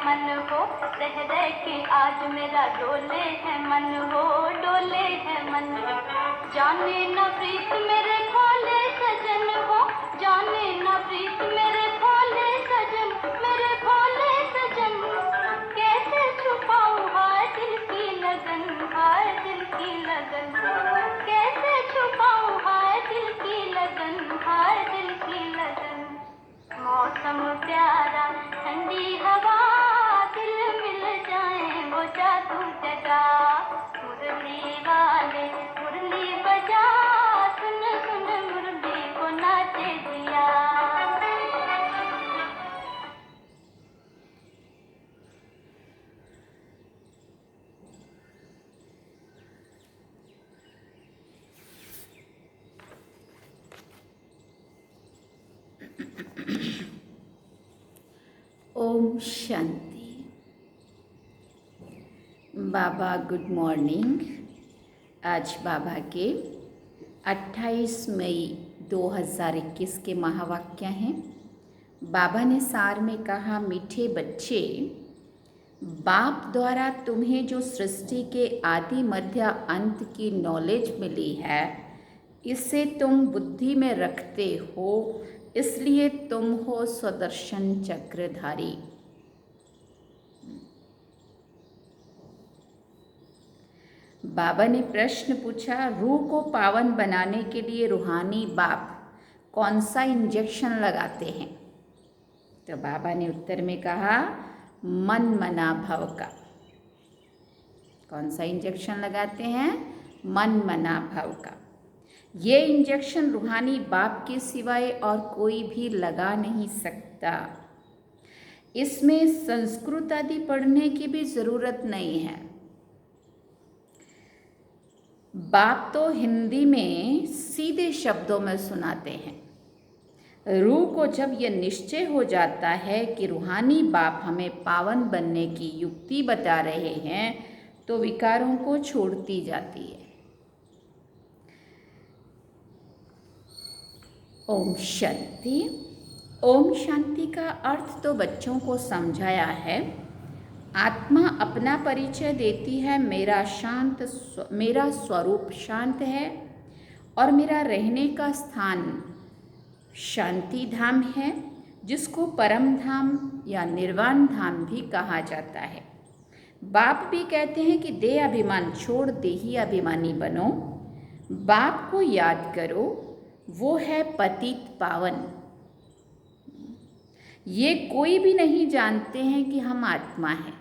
मन हो, रह रह के आज मेरा डोले है मन हो, डोले है मन। जाने न प्रीत मेरे भोले सजन हो, जाने न प्रीत मेरे भोले सजन, मेरे भोले सजन। कैसे छुपाऊं हाय दिल की लगन, हाय दिल की लगन। कैसे छुपाऊं हाय दिल की लगन, हाय दिल की लगन। मौसम प्यारा ठंडी हवा, दिल मिल जाए वो जादू जगा। मुरली वाले मुरली बजा, सुन सुन मुरली को नाचे दिया। ओम शांति। बाबा गुड मॉर्निंग। आज बाबा के 28 मई 2021 के महावाक्य हैं। बाबा ने सार में कहा, मीठे बच्चे, बाप द्वारा तुम्हें जो सृष्टि के आदि मध्य अंत की नॉलेज मिली है, इसे तुम बुद्धि में रखते हो, इसलिए तुम हो स्वदर्शन चक्रधारी। बाबा ने प्रश्न पूछा, रूह को पावन बनाने के लिए रूहानी बाप कौन सा इंजेक्शन लगाते हैं? तो बाबा ने उत्तर में कहा, मन मना भव का। कौन सा इंजेक्शन लगाते हैं? मन मना भव का। ये इंजेक्शन रूहानी बाप के सिवाय और कोई भी लगा नहीं सकता। इसमें संस्कृत आदि पढ़ने की भी ज़रूरत नहीं है। बाप तो हिंदी में सीधे शब्दों में सुनाते हैं। रूह को जब यह निश्चय हो जाता है कि रूहानी बाप हमें पावन बनने की युक्ति बता रहे हैं, तो विकारों को छोड़ती जाती है। ओम शांति। ओम शांति का अर्थ तो बच्चों को समझाया है। आत्मा अपना परिचय देती है, मेरा स्वरूप शांत है और मेरा रहने का स्थान शांति धाम है, जिसको परम धाम या निर्वाण धाम भी कहा जाता है। बाप भी कहते हैं कि देह अभिमान छोड़ देही अभिमानी बनो। बाप को याद करो, वो है पतित पावन। ये कोई भी नहीं जानते हैं कि हम आत्मा हैं।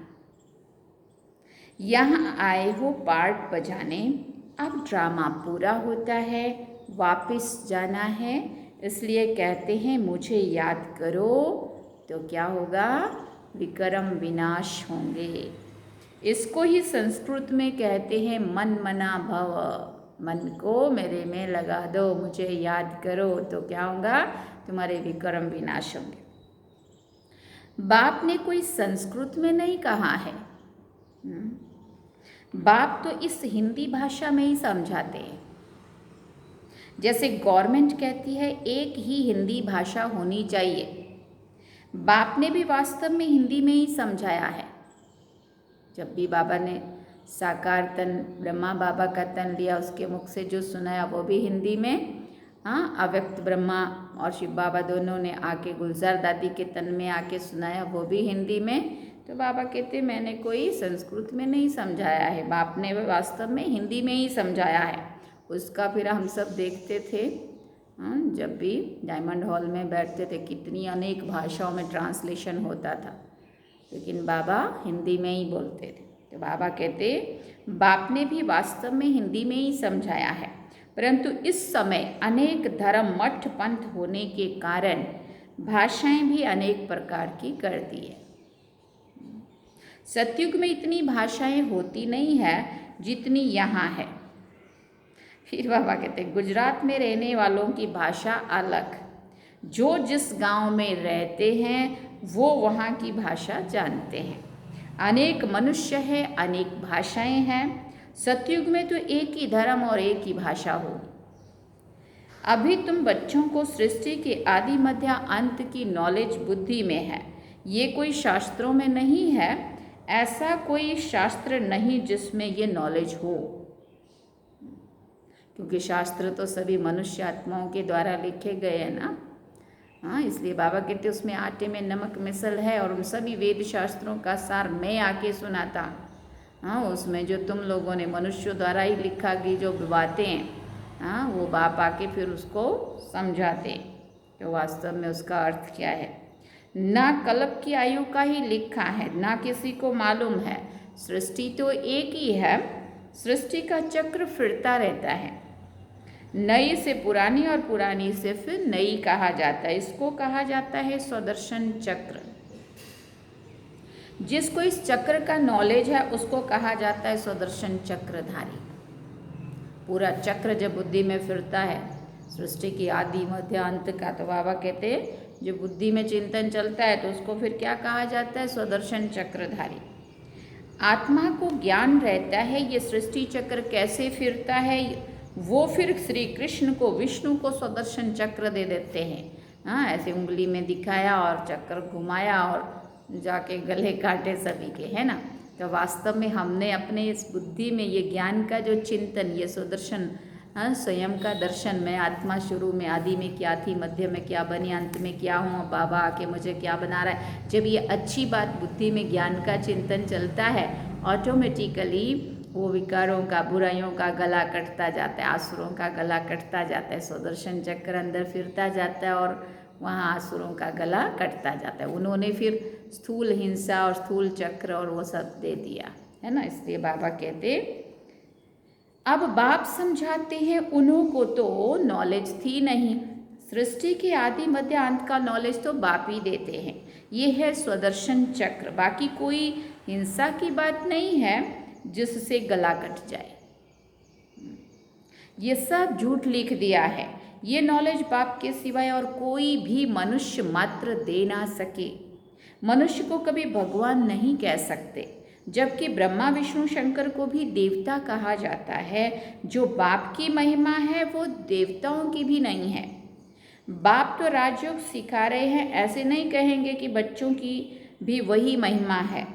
यहाँ आए हो पार्ट बजाने, अब ड्रामा पूरा होता है, वापस जाना है, इसलिए कहते हैं मुझे याद करो, तो क्या होगा? विक्रम विनाश होंगे। इसको ही संस्कृत में कहते हैं मन मना भव। मन को मेरे में लगा दो, मुझे याद करो, तो क्या होगा? तुम्हारे विक्रम विनाश होंगे। बाप ने कोई संस्कृत में नहीं कहा है। बाप तो इस हिंदी भाषा में ही समझाते हैं। जैसे गवर्नमेंट कहती है एक ही हिंदी भाषा होनी चाहिए, बाप ने भी वास्तव में हिंदी में ही समझाया है। जब भी बाबा ने साकार तन ब्रह्मा बाबा का तन लिया, उसके मुख से जो सुनाया वो भी हिंदी में। अव्यक्त ब्रह्मा और शिव बाबा दोनों ने आके गुलजार दादी के तन में आके सुनाया, वो भी हिंदी में। तो बाबा कहते मैंने कोई संस्कृत में नहीं समझाया है, बाप ने वास्तव में हिंदी में ही समझाया है। उसका फिर हम सब देखते थे, जब भी डायमंड हॉल में बैठते थे, कितनी अनेक भाषाओं में ट्रांसलेशन होता था, लेकिन बाबा हिंदी में ही बोलते थे। तो बाबा कहते बाप ने भी वास्तव में हिंदी में ही समझाया है, परंतु इस समय अनेक धर्म मठ पंथ होने के कारण भाषाएं भी अनेक प्रकार की कर दी है। सतयुग में इतनी भाषाएं होती नहीं है जितनी यहाँ है। फिर बाबा कहते गुजरात में रहने वालों की भाषा अलग, जो जिस गांव में रहते हैं वो वहाँ की भाषा जानते हैं। अनेक मनुष्य हैं, अनेक भाषाएं हैं। सतयुग में तो एक ही धर्म और एक ही भाषा होगी। अभी तुम बच्चों को सृष्टि के आदि मध्य अंत की नॉलेज बुद्धि में है, ये कोई शास्त्रों में नहीं है, ऐसा कोई शास्त्र नहीं जिसमें ये नॉलेज हो, क्योंकि शास्त्र तो सभी मनुष्य आत्माओं के द्वारा लिखे गए हैं ना। हाँ, इसलिए बाबा कहते उसमें आटे में नमक मिसल है, और उन सभी वेद शास्त्रों का सार मैं आके सुनाता। हाँ, उसमें जो तुम लोगों ने मनुष्यों द्वारा ही लिखा गई जो बातें हैं, हाँ, वो बाप आके फिर उसको समझाते तो वास्तव में उसका अर्थ क्या है। ना कल्प की आयु का ही लिखा है, ना किसी को मालूम है। सृष्टि तो एक ही है, सृष्टि का चक्र फिरता रहता है। नई से पुरानी और पुरानी से फिर नई कहा जाता है। इसको कहा जाता है स्वदर्शन चक्र। जिसको इस चक्र का नॉलेज है उसको कहा जाता है स्वदर्शन चक्रधारी। पूरा चक्र जब बुद्धि में फिरता है, सृष्टि की आदि मध्य अंत का, तो बाबा कहते हैं जो बुद्धि में चिंतन चलता है तो उसको फिर क्या कहा जाता है, स्वदर्शन चक्रधारी। आत्मा को ज्ञान रहता है ये सृष्टि चक्र कैसे फिरता है, वो फिर श्री कृष्ण को, विष्णु को स्वदर्शन चक्र दे देते हैं। हाँ, ऐसे उंगली में दिखाया और चक्र घुमाया और जाके गले काटे सभी के, है ना। तो वास्तव में हमने अपने इस बुद्धि में ये ज्ञान का जो चिंतन, ये स्वदर्शन, हाँ, स्वयं का दर्शन, मैं आत्मा शुरू में आदि में क्या थी, मध्य में क्या बनी, अंत में क्या हूँ, बाबा आके मुझे क्या बना रहा है। जब ये अच्छी बात बुद्धि में ज्ञान का चिंतन चलता है, ऑटोमेटिकली वो विकारों का, बुराइयों का गला कटता जाता है, आसुरों का गला कटता जाता है। स्वदर्शन चक्र अंदर फिरता जाता है और वहाँ आसुरों का गला कटता जाता है। उन्होंने फिर स्थूल हिंसा और स्थूल चक्र और वो सब दे दिया, है ना। इसलिए बाबा कहते अब बाप समझाते हैं, उन्हों को तो नॉलेज थी नहीं, सृष्टि के आदि मध्य अंत का नॉलेज तो बाप ही देते हैं। ये है स्वदर्शन चक्र, बाकी कोई हिंसा की बात नहीं है जिससे गला कट जाए। ये सब झूठ लिख दिया है। ये नॉलेज बाप के सिवाय और कोई भी मनुष्य मात्र दे ना सके। मनुष्य को कभी भगवान नहीं कह सकते, जबकि ब्रह्मा विष्णु शंकर को भी देवता कहा जाता है। जो बाप की महिमा है वो देवताओं की भी नहीं है। बाप तो राजयोग सिखा रहे हैं, ऐसे नहीं कहेंगे कि बच्चों की भी वही महिमा है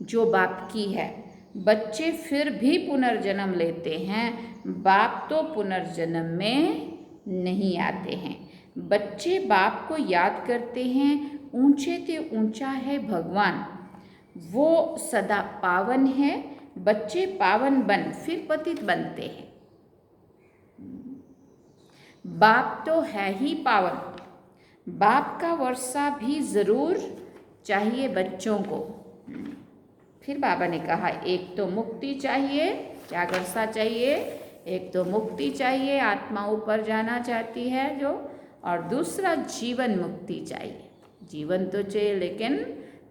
जो बाप की है। बच्चे फिर भी पुनर्जन्म लेते हैं, बाप तो पुनर्जन्म में नहीं आते हैं। बच्चे बाप को याद करते हैं, ऊंचे ते ऊंचा है भगवान, वो सदा पावन है। बच्चे पावन बन फिर पतित बनते हैं। बाप तो है ही पावन, बाप का वर्षा भी ज़रूर चाहिए बच्चों को। फिर बाबा ने कहा एक तो मुक्ति चाहिए, क्या वर्षा चाहिए, एक तो मुक्ति चाहिए, आत्मा ऊपर जाना चाहती है जो, और दूसरा जीवन मुक्ति चाहिए। जीवन तो चाहिए लेकिन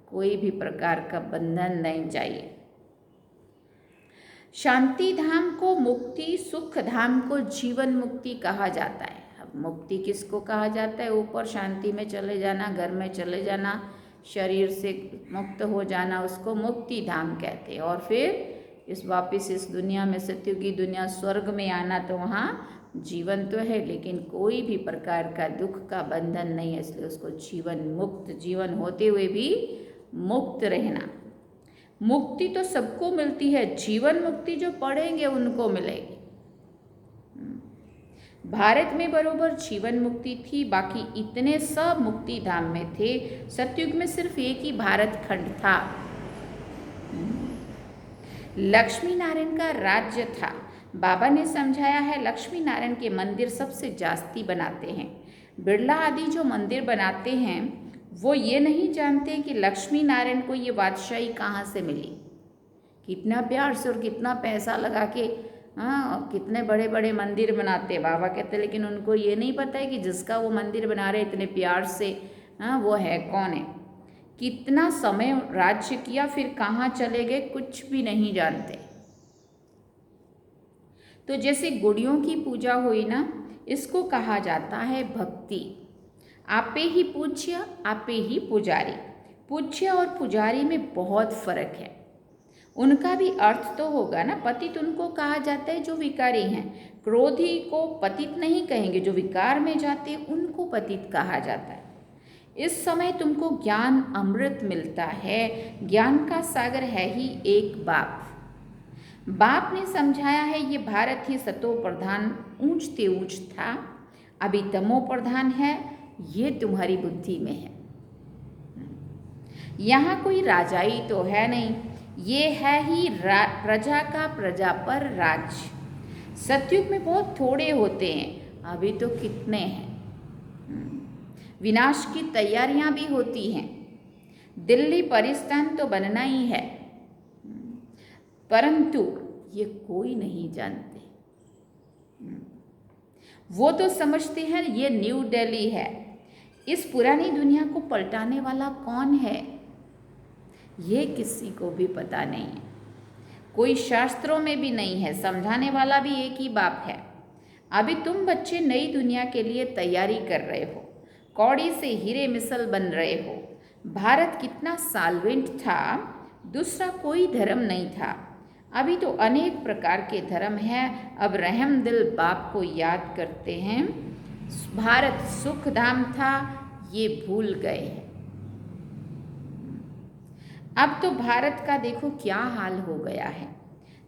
कोई भी प्रकार का बंधन नहीं चाहिए। शांति धाम को मुक्ति, सुख धाम को जीवन मुक्ति कहा जाता है। अब मुक्ति किसको कहा जाता है, ऊपर शांति में चले जाना, घर में चले जाना, शरीर से मुक्त हो जाना, उसको मुक्ति धाम कहते हैं। और फिर इस वापस इस दुनिया में, सत्युगी दुनिया, स्वर्ग में आना, तो वहाँ जीवन तो है लेकिन कोई भी प्रकार का दुख का बंधन नहीं है, इसलिए उसको जीवन मुक्त, जीवन होते हुए भी मुक्त रहना। मुक्ति तो सबको मिलती है, जीवन मुक्ति जो पढ़ेंगे उनको मिलेगी। भारत में बरोबर जीवन मुक्ति थी, बाकी इतने सब मुक्ति धाम में थे। सतयुग में सिर्फ एक ही भारत खंड था, लक्ष्मी नारायण का राज्य था। बाबा ने समझाया है लक्ष्मी नारायण के मंदिर सबसे जास्ती बनाते हैं। बिरला आदि जो मंदिर बनाते हैं वो ये नहीं जानते कि लक्ष्मी नारायण को ये बादशाही कहाँ से मिली, कितना प्यार से और कितना पैसा लगा के, हाँ, कितने बड़े बड़े मंदिर बनाते बाबा कहते, लेकिन उनको ये नहीं पता है कि जिसका वो मंदिर बना रहे इतने प्यार से, हाँ, वो है कौन है, कितना समय राज्य किया, फिर कहाँ चले गए, कुछ भी नहीं जानते। तो जैसे गुड़ियों की पूजा हुई ना, इसको कहा जाता है भक्ति। आपे ही पूज्य, आपे ही पुजारी। पूज्य और पुजारी में बहुत फर्क है। उनका भी अर्थ तो होगा ना, पतित उनको कहा जाता है जो विकारी हैं। क्रोधी को पतित नहीं कहेंगे, जो विकार में जाते हैं उनको पतित कहा जाता है। इस समय तुमको ज्ञान अमृत मिलता है। ज्ञान का सागर है ही एक बाप। बाप ने समझाया है ये भारत ही सतो प्रधान ऊंचते ऊंच था, अभी तमो प्रधान है, ये तुम्हारी बुद्धि में है। यहाँ कोई राजाई तो है नहीं, ये है ही प्रजा का प्रजा पर राज। सतयुग में बहुत थोड़े होते हैं, अभी तो कितने हैं। विनाश की तैयारियां भी होती हैं। दिल्ली परिस्थान तो बनना ही है, परंतु ये कोई नहीं जानते। वो तो समझते हैं ये न्यू दिल्ली है। इस पुरानी दुनिया को पलटाने वाला कौन है, ये किसी को भी पता नहीं है। कोई शास्त्रों में भी नहीं है। समझाने वाला भी एक ही बाप है। अभी तुम बच्चे नई दुनिया के लिए तैयारी कर रहे हो, कौड़ी से हीरे मिसल बन रहे हो। भारत कितना साल्वेंट था, दूसरा कोई धर्म नहीं था। अभी तो अनेक प्रकार के धर्म हैं। अब रहम दिल बाप को याद करते हैं। भारत सुखधाम था, ये भूल गए हैं। अब तो भारत का देखो क्या हाल हो गया है।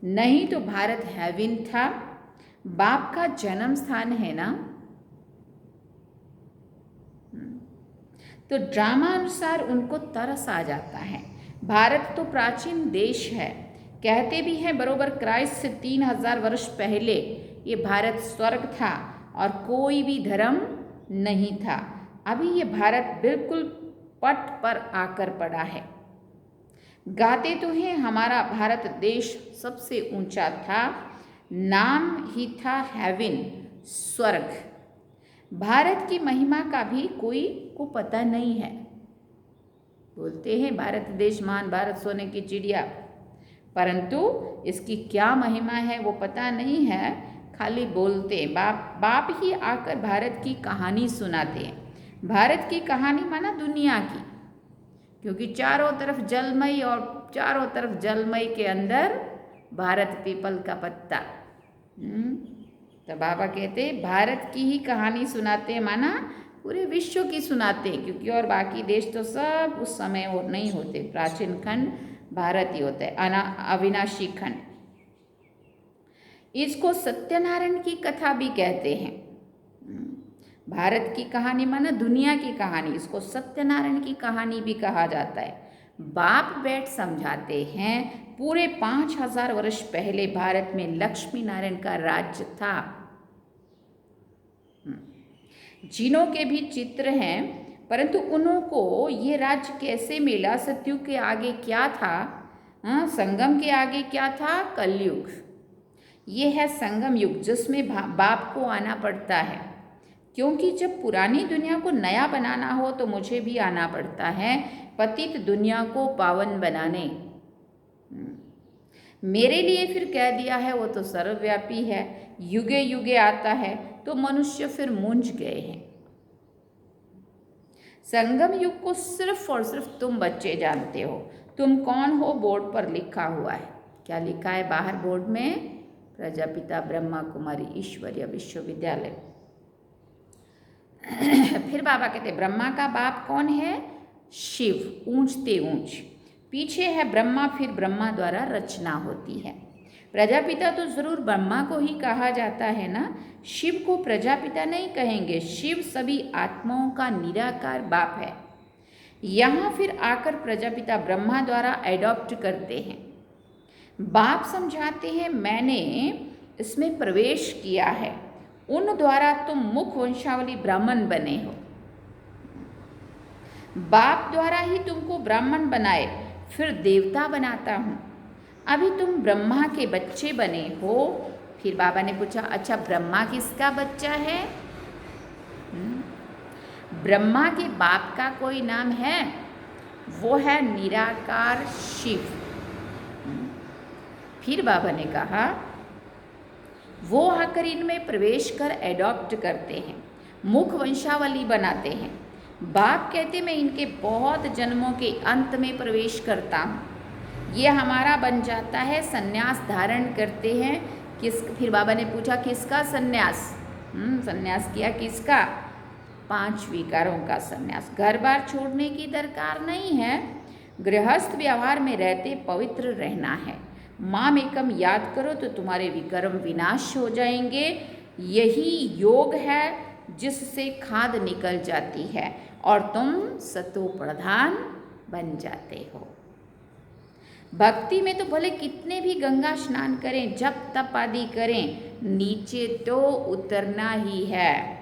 नहीं तो भारत हेवन था, बाप का जन्म स्थान है ना। तो ड्रामा अनुसार उनको तरस आ जाता है। भारत तो प्राचीन देश है। कहते भी हैं बरोबर क्राइस्ट से 3000 वर्ष पहले ये भारत स्वर्ग था और कोई भी धर्म नहीं था। अभी ये भारत बिल्कुल पट पर आकर पड़ा है। गाते तो हैं हमारा भारत देश सबसे ऊंचा था, नाम ही था हेवन, स्वर्ग। भारत की महिमा का भी कोई को पता नहीं है। बोलते हैं भारत देश महान, भारत सोने की चिड़िया, परंतु इसकी क्या महिमा है वो पता नहीं है। खाली बोलते हैं। बाप ही आकर भारत की कहानी सुनाते हैं। भारत की कहानी माना दुनिया की, क्योंकि चारों तरफ जलमय और चारों तरफ जलमय के अंदर भारत पीपल का पत्ता। तो बाबा कहते हैं भारत की ही कहानी सुनाते हैं, माना पूरे विश्व की सुनाते हैं, क्योंकि और बाकी देश तो सब उस समय और नहीं होते। प्राचीन खंड भारत ही होता है, अविनाशी खंड। इसको सत्यनारायण की कथा भी कहते हैं। भारत की कहानी माना दुनिया की कहानी, इसको सत्यनारायण की कहानी भी कहा जाता है। बाप बैठ समझाते हैं पूरे 5000 वर्ष पहले भारत में लक्ष्मी नारायण का राज्य था। जिनों के भी चित्र हैं, परंतु उनको ये राज्य कैसे मिला? सतयुग के आगे क्या था? संगम के आगे क्या था? कलयुग। ये है संगम युग, जिसमें बाप को आना पड़ता है, क्योंकि जब पुरानी दुनिया को नया बनाना हो तो मुझे भी आना पड़ता है, पतित दुनिया को पावन बनाने। मेरे लिए फिर कह दिया है वो तो सर्वव्यापी है, युगे युगे आता है, तो मनुष्य फिर मूंझ गए हैं। संगम युग को सिर्फ और सिर्फ तुम बच्चे जानते हो। तुम कौन हो बोर्ड पर लिखा हुआ है। क्या लिखा है बाहर बोर्ड में? प्रजापिता ब्रह्मा कुमारी ईश्वरीय विश्वविद्यालय। फिर बाबा कहते ब्रह्मा का बाप कौन है? शिव, ऊंचते ऊंच। पीछे है ब्रह्मा, फिर ब्रह्मा द्वारा रचना होती है। प्रजापिता तो जरूर ब्रह्मा को ही कहा जाता है ना, शिव को प्रजापिता नहीं कहेंगे। शिव सभी आत्माओं का निराकार बाप है। यहाँ फिर आकर प्रजापिता ब्रह्मा द्वारा एडॉप्ट करते हैं। बाप समझाते हैं मैंने इसमें प्रवेश किया है, उन द्वारा तुम मुख वंशावली ब्राह्मण बने हो। बाप द्वारा ही तुमको ब्राह्मण बनाए, फिर देवता बनाता हूँ। अभी तुम ब्रह्मा के बच्चे बने हो। फिर बाबा ने पूछा अच्छा ब्रह्मा किसका बच्चा है? ब्रह्मा के बाप का कोई नाम है? वो है निराकार शिव। फिर बाबा ने कहा वो आकर इनमें प्रवेश कर एडॉप्ट करते हैं, मुख वंशावली बनाते हैं। बाप कहते मैं इनके बहुत जन्मों के अंत में प्रवेश करता हूँ, ये हमारा बन जाता है, सन्यास धारण करते हैं। फिर बाबा ने पूछा किसका सन्यास? सन्यास किया किसका? 5 विकारों का संन्यास। घर बार छोड़ने की दरकार नहीं है, गृहस्थ व्यवहार में रहते पवित्र रहना है। माम एकम याद करो तो तुम्हारे विकर्म विनाश हो जाएंगे। यही योग है जिससे खाद निकल जाती है और तुम सतो प्रधान बन जाते हो। भक्ति में तो भले कितने भी गंगा स्नान करें, जप तप आदि करें, नीचे तो उतरना ही है।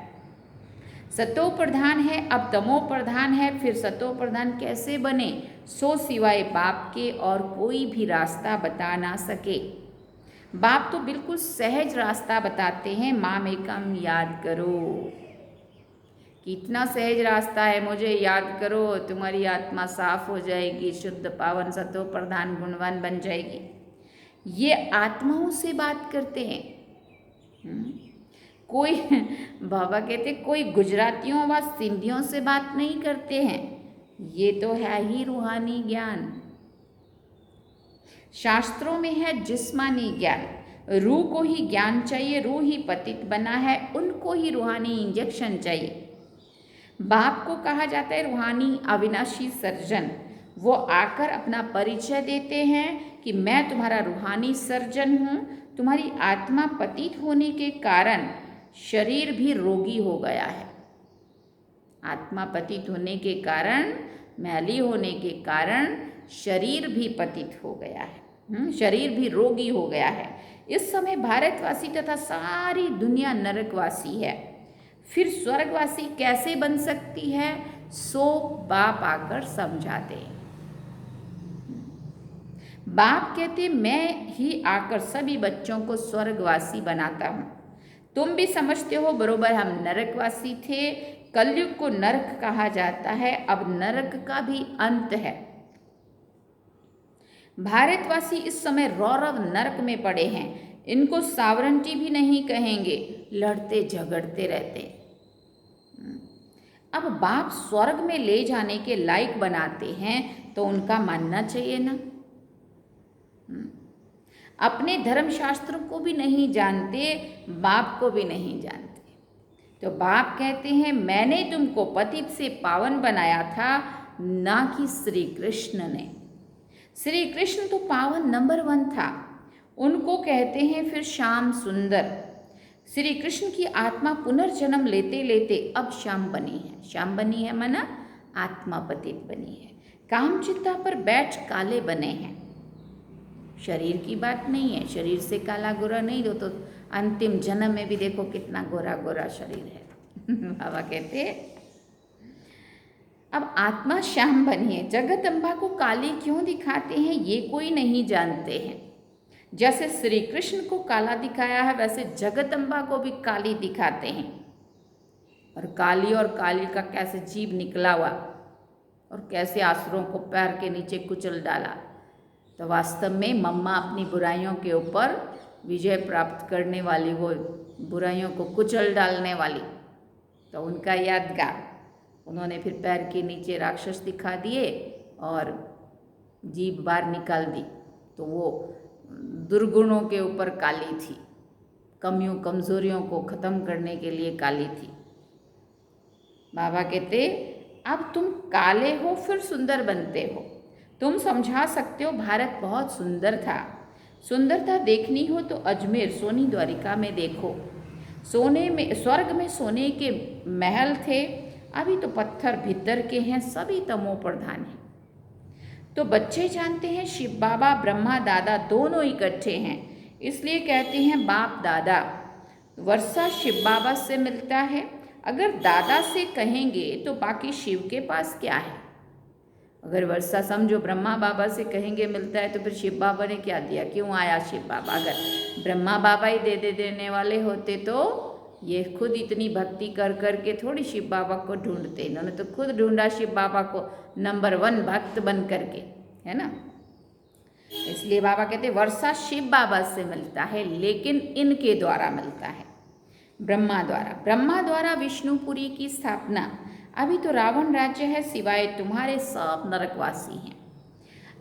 सतो प्रधान है, अब तमो प्रधान है, फिर सतो प्रधान कैसे बने? सो सिवाय बाप के और कोई भी रास्ता बता ना सके। बाप तो बिल्कुल सहज रास्ता बताते हैं, माम एकम याद करो। कितना सहज रास्ता है, मुझे याद करो, तुम्हारी आत्मा साफ हो जाएगी, शुद्ध पावन सतो प्रधान गुणवान बन जाएगी। ये आत्माओं से बात करते हैं। कोई बाबा कहते कोई गुजरातियों व सिंधियों से बात नहीं करते हैं, ये तो है ही रूहानी ज्ञान। शास्त्रों में है जिस्मानी ज्ञान, रूह को ही ज्ञान चाहिए, रूह ही पतित बना है, उनको ही रूहानी इंजेक्शन चाहिए। बाप को कहा जाता है रूहानी अविनाशी सर्जन। वो आकर अपना परिचय देते हैं कि मैं तुम्हारा रूहानी सर्जन हूँ। तुम्हारी आत्मा पतित होने के कारण शरीर भी रोगी हो गया है। आत्मा पतित होने के कारण, मैली होने के कारण शरीर भी पतित हो गया है, शरीर भी रोगी हो गया है। इस समय भारतवासी तथा सारी दुनिया नरकवासी है। फिर स्वर्गवासी कैसे बन सकती है? सो बाप आकर समझा दे। बाप कहते मैं ही आकर सभी बच्चों को स्वर्गवासी बनाता हूँ। तुम भी समझते हो बरोबर हम नरकवासी थे, कलयुग को नरक कहा जाता है, अब नरक का भी अंत है। भारतवासी इस समय रौरव नरक में पड़े हैं, इनको सावरंटी भी नहीं कहेंगे, लड़ते झगड़ते रहते। अब बाप स्वर्ग में ले जाने के लायक बनाते हैं तो उनका मानना चाहिए ना। अपने धर्मशास्त्र को भी नहीं जानते, बाप को भी नहीं जानते, तो बाप कहते हैं मैंने तुमको पतित से पावन बनाया था, ना कि श्री कृष्ण ने। श्री कृष्ण तो पावन नंबर 1 था, उनको कहते हैं फिर श्याम सुंदर। श्री कृष्ण की आत्मा पुनर्जन्म लेते लेते अब श्याम बनी है। श्याम बनी है माना आत्मा पतित बनी है, काम चित्ता पर बैठ काले बने हैं। शरीर की बात नहीं है, शरीर से काला गोरा नहीं दो तो अंतिम जन्म में भी देखो कितना गोरा गोरा शरीर है। बाबा कहते अब आत्मा श्याम बनी है। जगत अम्बा को काली क्यों दिखाते हैं ये कोई नहीं जानते हैं। जैसे श्री कृष्ण को काला दिखाया है वैसे जगत अम्बा को भी काली दिखाते हैं। और काली का कैसे जीव निकला हुआ और कैसे आसुरों को पैर के नीचे कुचल डाला। तो वास्तव में मम्मा अपनी बुराइयों के ऊपर विजय प्राप्त करने वाली, वो बुराइयों को कुचल डालने वाली, तो उनका यादगार उन्होंने फिर पैर के नीचे राक्षस दिखा दिए और जीभ बाहर निकाल दी। तो वो दुर्गुणों के ऊपर काली थी, कमियों कमजोरियों को ख़त्म करने के लिए काली थी। बाबा कहते अब तुम काले हो फिर सुंदर बनते हो। तुम समझा सकते हो भारत बहुत सुंदर था। सुंदरता देखनी हो तो अजमेर सोनी द्वारिका में देखो। सोने में, स्वर्ग में सोने के महल थे, अभी तो पत्थर भीतर के हैं, सभी तमो प्रधान हैं। तो बच्चे जानते हैं शिव बाबा ब्रह्मा दादा दोनों इकट्ठे हैं, इसलिए कहते हैं बाप दादा। वर्षा शिव बाबा से मिलता है। अगर दादा से कहेंगे तो बाकी शिव के पास क्या है। अगर वर्षा समझो ब्रह्मा बाबा से कहेंगे मिलता है तो फिर शिव बाबा ने क्या दिया, क्यों आया शिव बाबा। अगर ब्रह्मा बाबा ही दे देने वाले होते तो ये खुद इतनी भक्ति कर कर के थोड़ी शिव बाबा को ढूंढते। इन्होंने तो खुद ढूंढा शिव बाबा को नंबर 1 भक्त बन करके, है ना। इसलिए बाबा कहते वर्षा शिव बाबा से मिलता है, लेकिन इनके द्वारा मिलता है, ब्रह्मा द्वारा। ब्रह्मा द्वारा विष्णुपुरी की स्थापना। अभी तो रावण राज्य है, सिवाय तुम्हारे सब नरकवासी हैं।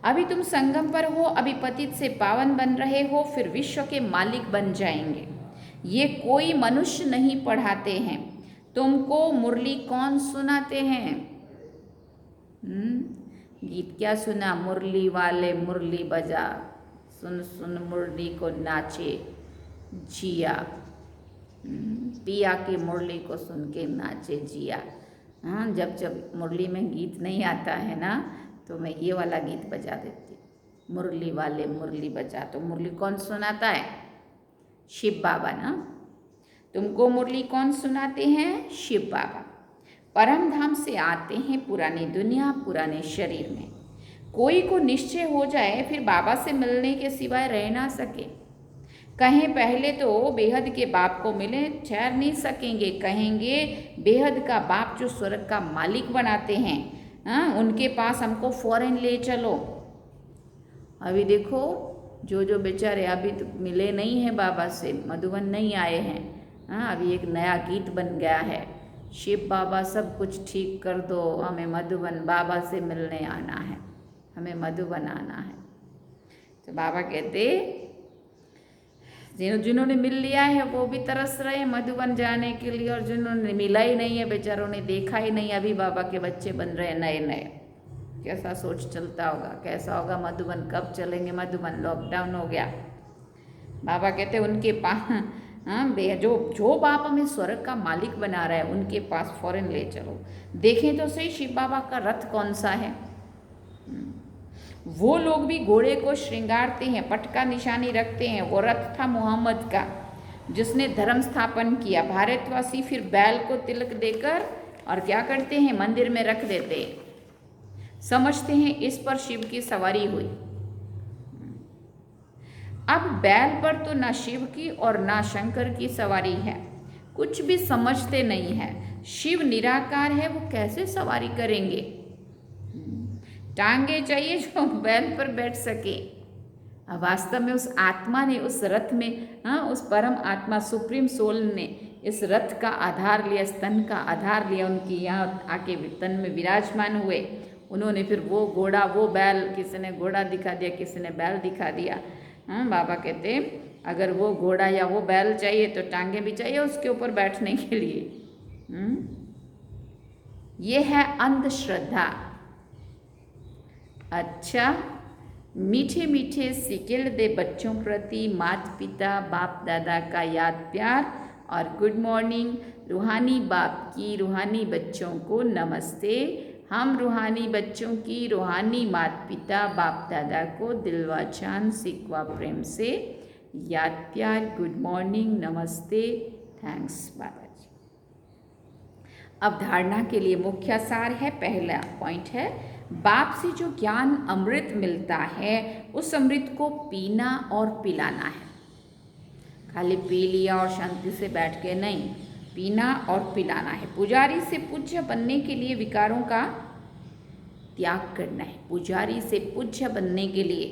अभी तुम संगम पर हो, अभी पतित से पावन बन रहे हो, फिर विश्व के मालिक बन जाएंगे। ये कोई मनुष्य नहीं पढ़ाते हैं। तुमको मुरली कौन सुनाते हैं? गीत क्या सुना? मुरली वाले मुरली बजा, सुन सुन मुरली को नाचे जिया। पिया की मुरली को सुन के नाचे जिया। हाँ, जब जब मुरली में गीत नहीं आता है ना, तो मैं ये वाला गीत बजा देती, मुरली वाले मुरली बजा। तो मुरली कौन सुनाता है? शिव बाबा ना। तुमको मुरली कौन सुनाते हैं? शिव बाबा। परम धाम से आते हैं पुरानी दुनिया, पुराने शरीर में। कोई को निश्चय हो जाए फिर बाबा से मिलने के सिवाय रह ना सके। कहें पहले तो बेहद के बाप को मिले, ठहर नहीं सकेंगे। कहेंगे बेहद का बाप जो स्वर्ग का मालिक बनाते हैं, हाँ, उनके पास हमको फौरन ले चलो। अभी देखो जो बेचारे अभी तो मिले नहीं हैं बाबा से, मधुबन नहीं आए हैं, हाँ, अभी एक नया गीत बन गया है, शिव बाबा सब कुछ ठीक कर दो, हमें मधुबन बाबा से मिलने आना है, हमें मधुबन आना है। तो बाबा कहते जिन्होंने मिल लिया है वो भी तरस रहे हैं मधुबन जाने के लिए, और जिन्होंने मिला ही नहीं है, बेचारों ने देखा ही नहीं, अभी बाबा के बच्चे बन रहे हैं नए नए। कैसा सोच चलता होगा, कैसा होगा मधुबन, कब चलेंगे मधुबन, लॉकडाउन हो गया। बाबा कहते उनके पास, हाँ, जो बाप हमें स्वर्ग का मालिक बना रहा है उनके पास फौरन ले चलो। देखें तो सही शिव बाबा का रथ कौन सा है। वो लोग भी घोड़े को श्रृंगारते हैं, पटका निशानी रखते हैं। वो रथ था मोहम्मद का, जिसने धर्म स्थापन किया। भारतवासी फिर बैल को तिलक देकर और क्या करते हैं, मंदिर में रख देते हैं। समझते हैं इस पर शिव की सवारी हुई। अब बैल पर तो ना शिव की और ना शंकर की सवारी है, कुछ भी समझते नहीं है। शिव निराकार है, वो कैसे सवारी करेंगे? टांगे चाहिए जो बैल पर बैठ सके। अब वास्तव में उस आत्मा ने उस रथ में, हाँ, उस परम आत्मा सुप्रीम सोल ने इस रथ का आधार लिया, स्तन का आधार लिया, उनकी यहाँ आके तन में विराजमान हुए। उन्होंने फिर वो घोड़ा, वो बैल, किसी ने घोड़ा दिखा दिया, किसी ने बैल दिखा दिया। हाँ, बाबा कहते अगर वो घोड़ा या वो बैल चाहिए तो टांगे भी चाहिए उसके ऊपर बैठने के लिए। ये है अंधश्रद्धा। अच्छा, मीठे मीठे सिकेल दे बच्चों प्रति माता पिता बाप दादा का याद प्यार और गुड मॉर्निंग। रूहानी बाप की रूहानी बच्चों को नमस्ते। हम रूहानी बच्चों की रूहानी माता पिता बाप दादा को दिलवा चांद सिकवा प्रेम से याद प्यार, गुड मॉर्निंग, नमस्ते, थैंक्स बाबा जी। अब धारणा के लिए मुख्य सार है। पहला पॉइंट है, बाप से जो ज्ञान अमृत मिलता है उस अमृत को पीना और पिलाना है। खाली पी लिया और शांति से बैठ के नहीं, पीना और पिलाना है। पुजारी से पूज्य बनने के लिए विकारों का त्याग करना है। पुजारी से पूज्य बनने के लिए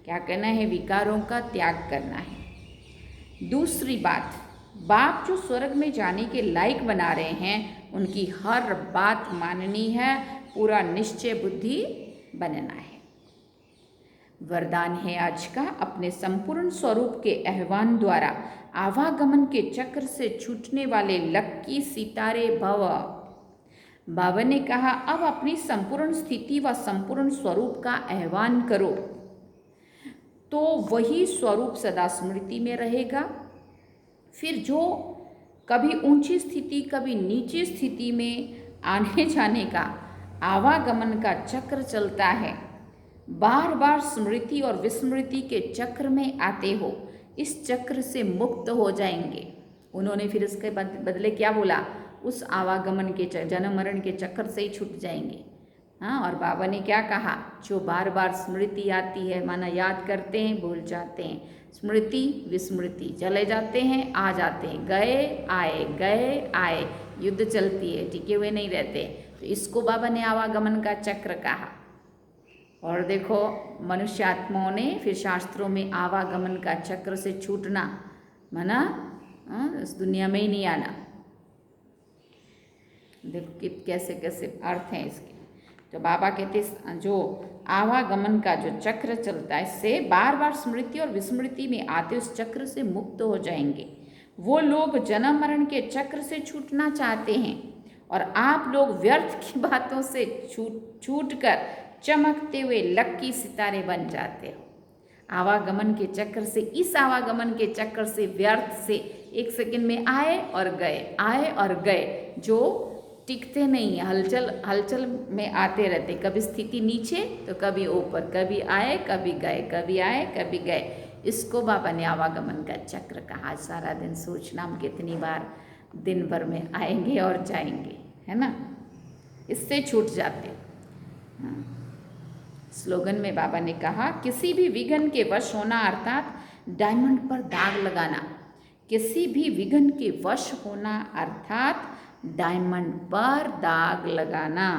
क्या करना है? विकारों का त्याग करना है। दूसरी बात, बाप जो स्वर्ग में जाने के लायक बना रहे हैं उनकी हर बात माननी है, पूरा निश्चय बुद्धि बनना है। वरदान है आज का, अपने संपूर्ण स्वरूप के आह्वान द्वारा आवागमन के चक्र से छूटने वाले लक्की सितारे भव। बाबा ने कहा अब अपनी संपूर्ण स्थिति व संपूर्ण स्वरूप का आह्वान करो, तो वही स्वरूप सदा स्मृति में रहेगा। फिर जो कभी ऊंची स्थिति कभी नीची स्थिति में आने जाने का आवागमन का चक्र चलता है, बार बार स्मृति और विस्मृति के चक्र में आते हो, इस चक्र से मुक्त हो जाएंगे। उन्होंने फिर इसके बदले क्या बोला? उस आवागमन के जन्म मरण के चक्र से ही छूट जाएंगे। हाँ, और बाबा ने क्या कहा? जो बार बार स्मृति आती है, माना याद करते हैं भूल जाते हैं, स्मृति विस्मृति, चले जाते हैं आ जाते हैं, गए आए, युद्ध चलती है, टिके हुए नहीं रहते। तो इसको बाबा ने आवागमन का चक्र कहा। और देखो मनुष्य आत्माओं ने फिर शास्त्रों में आवागमन का चक्र से छूटना माना इस दुनिया में ही नहीं आना। देखो कि कैसे कैसे अर्थ हैं इसके। तो बाबा कहते जो आवागमन का जो चक्र चलता है, इससे बार बार स्मृति और विस्मृति में आते उस चक्र से मुक्त हो जाएंगे। वो लोग जन्म मरण के चक्र से छूटना चाहते हैं और आप लोग व्यर्थ की बातों से छूट कर चमकते हुए लक्की सितारे बन जाते हो। आवागमन के चक्कर से, इस आवागमन के चक्कर से, व्यर्थ से एक सेकंड में आए और गए, जो टिकते नहीं, हलचल हलचल में आते रहते, कभी स्थिति नीचे तो कभी ऊपर, कभी आए कभी गए, कभी आए कभी गए। इसको बाबा ने आवागमन का चक्र कहा। सारा दिन सोचना हम कितनी बार दिन भर में आएंगे और जाएंगे, है ना, इससे छूट जाते। स्लोगन में बाबा ने कहा, किसी भी विघन के वश होना अर्थात डायमंड पर दाग लगाना। किसी भी विघन के वश होना अर्थात डायमंड पर दाग लगाना।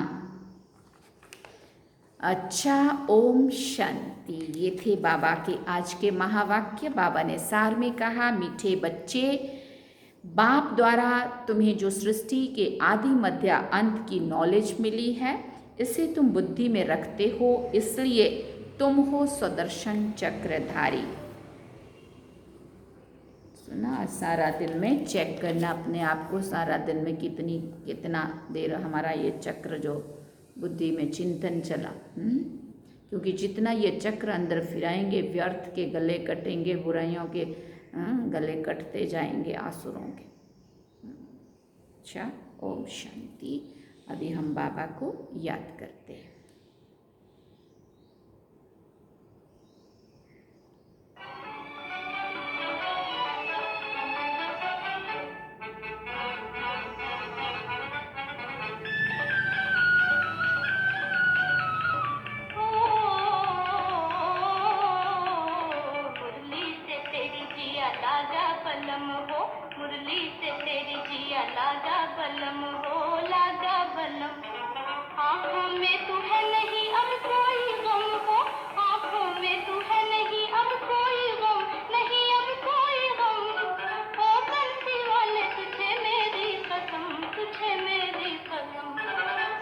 अच्छा, ओम शांति। ये थे बाबा के आज के महावाक्य। बाबा ने सार में कहा, मीठे बच्चे, बाप द्वारा तुम्हें जो सृष्टि के आदि मध्य अंत की नॉलेज मिली है, इसे तुम बुद्धि में रखते हो, इसलिए तुम हो स्वदर्शन चक्रधारी। सुना, सारा दिन में चेक करना अपने आप को, सारा दिन में कितना देर हमारा ये चक्र जो बुद्धि में चिंतन चला। क्योंकि जितना ये चक्र अंदर फिराएंगे, व्यर्थ के गले कटेंगे, बुराइयों के गले कटते जाएंगे, आसुरों के। अच्छा, ओम शांति। अभी हम बाबा को याद करते हैं। मुरली से तेरी जिया लागा बलम हो, मुरली से तेरी जिया लागा बलम हो, लागा बलम। आँखों में तू है नहीं अब कोई गम हो, आँखों में तू है नहीं अब कोई गम, नहीं अब कोई गम। ओ बंसी वाले तुझे मेरी कसम, तुझे मेरी कसम।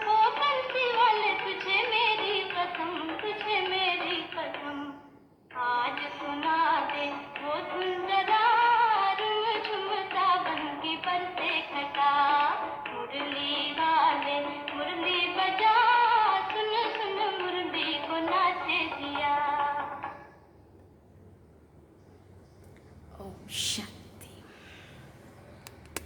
ओ बंसी वाले तुझे मेरी कसम, तुझे मेरी कसम। आज सुना दे वो धुन जरा, रुम झुमता बन की बरसे खटा। मुरली वाले मुरली बजा, सुन सुन मुरली को नाचे दिया। ओम शांति।